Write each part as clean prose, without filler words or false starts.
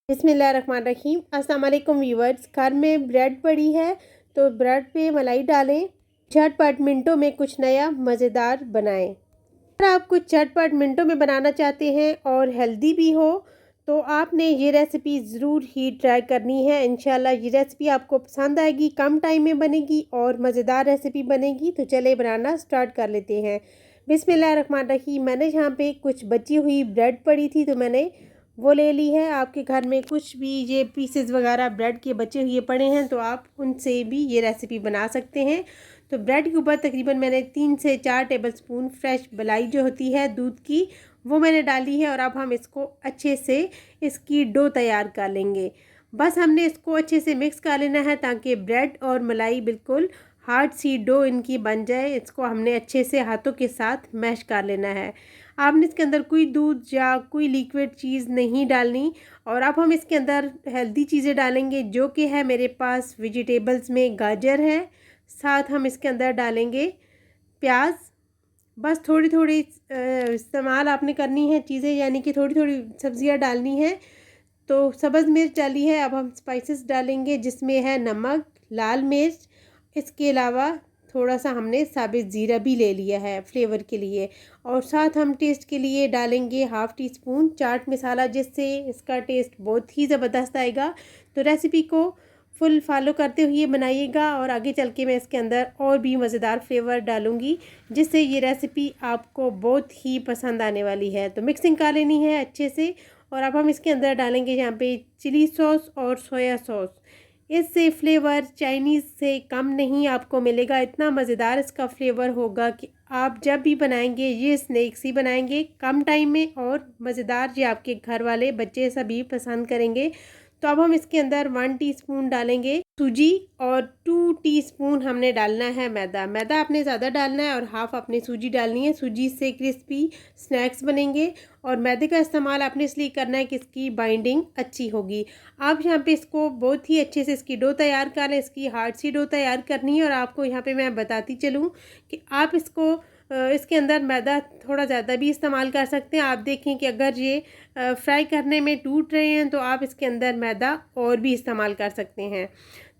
बिस्मिल्लाहिर्रहमानिर्रहीम। अस्सलाम वालेकुम व्यूअर्स। घर में ब्रेड पड़ी है तो ब्रेड पे मलाई डालें, झटपट मिनटों में कुछ नया मज़ेदार बनाएं। अगर आप कुछ झटपट मिनटों में बनाना चाहते हैं और हेल्दी भी हो तो आपने ये रेसिपी ज़रूर ही ट्राई करनी है। इंशाल्लाह ये रेसिपी आपको पसंद आएगी, कम टाइम में बनेगी और मज़ेदार रेसिपी बनेगी। तो चले बनाना स्टार्ट कर लेते हैं। बिस्मिल्लाहिर्रहमानिर्रहीम। मैंने यहाँ पे कुछ बची हुई ब्रेड पड़ी थी तो मैंने वो ले ली है। आपके घर में कुछ भी ये पीसेस वगैरह ब्रेड के बचे हुए पड़े हैं तो आप उनसे भी ये रेसिपी बना सकते हैं। तो ब्रेड के ऊपर तकरीबन मैंने 3 से 4 टेबलस्पून फ्रेश मलाई जो होती है दूध की वो मैंने डाली है। और अब हम इसको अच्छे से इसकी डो तैयार कर लेंगे। बस हमने इसको अच्छे से मिक्स कर लेना है ताकि ब्रेड और मलाई बिल्कुल हार्ड सी डो इनकी बन जाए। इसको हमने अच्छे से हाथों के साथ मैश कर लेना है। आपने इसके अंदर कोई दूध या कोई लिक्विड चीज़ नहीं डालनी। और अब हम इसके अंदर हेल्दी चीज़ें डालेंगे जो कि है मेरे पास वेजिटेबल्स में गाजर है, साथ हम इसके अंदर डालेंगे प्याज। बस थोड़ी थोड़ी इस्तेमाल आपने करनी है चीज़ें, यानी कि थोड़ी थोड़ी सब्जियां डालनी है। तो सब्ज़ मिर्च डाली है। अब हम स्पाइसेस डालेंगे जिसमें है नमक, लाल मिर्च, इसके अलावा थोड़ा सा हमने साबित ज़ीरा भी ले लिया है फ्लेवर के लिए। और साथ हम टेस्ट के लिए डालेंगे half tea spoon chaat masala, जिससे इसका टेस्ट बहुत ही ज़बरदस्त आएगा। तो रेसिपी को फुल फॉलो करते हुए बनाइएगा और आगे चल के मैं इसके अंदर और भी मज़ेदार फ्लेवर डालूँगी जिससे ये रेसिपी आपको बहुत ही पसंद आने वाली है। तो मिक्सिंग कर लेनी है अच्छे से। और अब हम इसके अंदर डालेंगे यहाँ पे चिली सॉस और सोया सॉस। इससे फ्लेवर चाइनीज़ से कम नहीं आपको मिलेगा। इतना मज़ेदार इसका फ्लेवर होगा कि आप जब भी बनाएंगे ये स्नैक्स ही बनाएंगे कम टाइम में और मज़ेदार, ये आपके घर वाले बच्चे सभी पसंद करेंगे। तो अब हम इसके अंदर 1 टीस्पून डालेंगे सूजी और 2 टीस्पून हमने डालना है मैदा। मैदा आपने ज़्यादा डालना है और हाफ़ आपने सूजी डालनी है। सूजी से क्रिस्पी स्नैक्स बनेंगे। और मैदे का इस्तेमाल आपने इसलिए करना है कि इसकी बाइंडिंग अच्छी होगी। आप यहाँ पे इसको बहुत ही अच्छे से इसकी डो तैयार कर लें। इसकी हार्ड सी डो तैयार करनी है। और आपको यहाँ पे मैं बताती चलूँ कि आप इसको इसके अंदर मैदा थोड़ा ज़्यादा भी इस्तेमाल कर सकते हैं। आप देखें कि अगर ये फ्राई करने में टूट रहे हैं तो आप इसके अंदर मैदा और भी इस्तेमाल कर सकते हैं।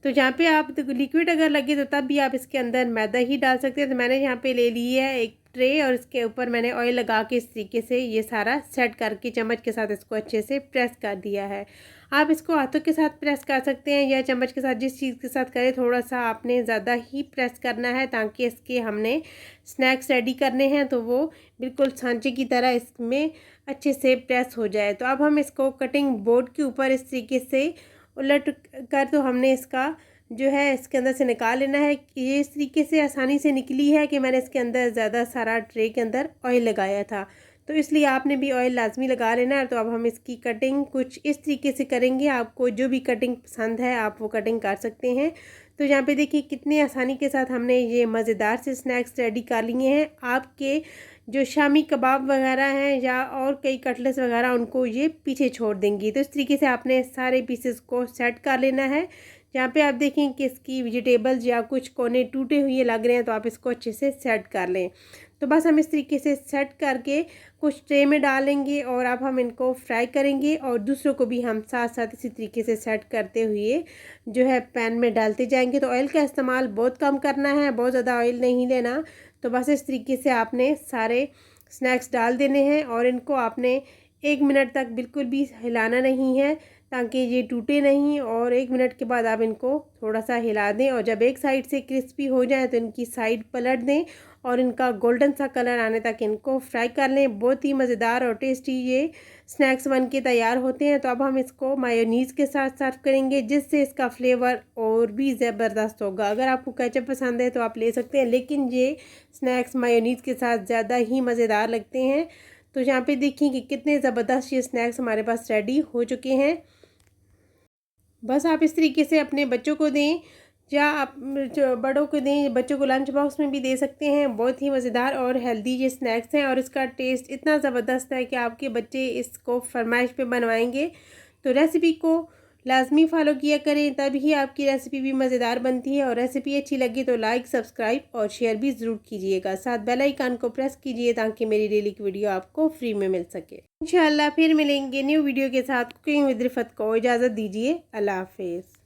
तो यहाँ पे आप लिक्विड अगर लगे तो तब भी आप इसके अंदर मैदा ही डाल सकते हैं। तो मैंने यहाँ पे ले ली है एक ट्रे और इसके ऊपर मैंने ऑयल लगा के इस तरीके से ये सारा सेट करके चम्मच के साथ इसको अच्छे से प्रेस कर दिया है। आप इसको हाथों के साथ प्रेस कर सकते हैं या चम्मच के साथ, जिस चीज़ के साथ करें। थोड़ा सा आपने ज़्यादा ही प्रेस करना है ताकि इसके हमने स्नैक्स रेडी करने हैं तो वो बिल्कुल सांचे की तरह इसमें अच्छे से प्रेस हो जाए। तो अब हम इसको कटिंग बोर्ड के ऊपर इस तरीके से उलट कर तो हमने इसका जो है इसके अंदर से निकाल लेना है। ये इस तरीके से आसानी से निकली है कि मैंने इसके अंदर ज़्यादा सारा ट्रे के अंदर ऑयल लगाया था, तो इसलिए आपने भी ऑयल लाजमी लगा लेना है। तो अब हम इसकी कटिंग कुछ इस तरीके से करेंगे। आपको जो भी कटिंग पसंद है आप वो कटिंग कर सकते हैं। तो यहाँ पे देखिए कितनी आसानी के साथ हमने ये मज़ेदार से स्नैक्स रेडी कर लिए हैं। आपके जो शामी कबाब वगैरह हैं या और कई कटलेट्स वगैरह उनको ये पीछे छोड़ देंगी। तो इस तरीके से आपने सारे पीसेस को सेट कर लेना है। यहाँ पे आप देखें कि इसकी वेजिटेबल्स या कुछ कोने टूटे हुए लग रहे हैं तो आप इसको अच्छे से सेट कर लें। तो बस हम इस तरीके से सेट करके कुछ ट्रे में डालेंगे और अब हम इनको फ्राई करेंगे और दूसरों को भी हम साथ साथ इसी तरीके से सेट करते हुए जो है पैन में डालते जाएंगे। तो ऑयल का इस्तेमाल बहुत कम करना है, बहुत ज़्यादा ऑयल नहीं लेना। तो बस इस तरीके से आपने सारे स्नैक्स डाल देने हैं और इनको आपने 1 मिनट तक बिल्कुल भी हिलाना नहीं है ताकि ये टूटे नहीं। और 1 मिनट के बाद आप इनको थोड़ा सा हिला दें और जब एक साइड से क्रिस्पी हो जाए तो इनकी साइड पलट दें और इनका गोल्डन सा कलर आने तक इनको फ्राई कर लें। बहुत ही मज़ेदार और टेस्टी ये स्नैक्स बन के तैयार होते हैं। तो अब हम इसको मायोनीज़ के साथ सर्व करेंगे जिससे इसका फ्लेवर और भी ज़बरदस्त होगा। अगर आपको केचप पसंद है तो आप ले सकते हैं, लेकिन ये स्नैक्स मायोनीज़ के साथ ज़्यादा ही मज़ेदार लगते हैं। तो यहाँ पे देखिए कि कितने ज़बरदस्त ये स्नैक्स हमारे पास रेडी हो चुके हैं। बस आप इस तरीके से अपने बच्चों को दें या आप जो बड़ों को दें, बच्चों को लंच बॉक्स में भी दे सकते हैं। बहुत ही मज़ेदार और हेल्दी ये स्नैक्स हैं और इसका टेस्ट इतना ज़बरदस्त है कि आपके बच्चे इसको फरमाइश पे बनवाएंगे। तो रेसिपी को लाजमी फॉलो किया करें, तभी आपकी रेसिपी भी मज़ेदार बनती है। और रेसिपी अच्छी लगी तो लाइक, सब्सक्राइब और शेयर भी ज़रूर कीजिएगा। साथ बेल आइकन को प्रेस कीजिए ताकि मेरी डेली की वीडियो आपको फ्री में मिल सके। इंशाल्लाह फिर मिलेंगे न्यू वीडियो के साथ। कुकिंग विद रिफत को इजाज़त दीजिए। अल्लाह हाफिज़।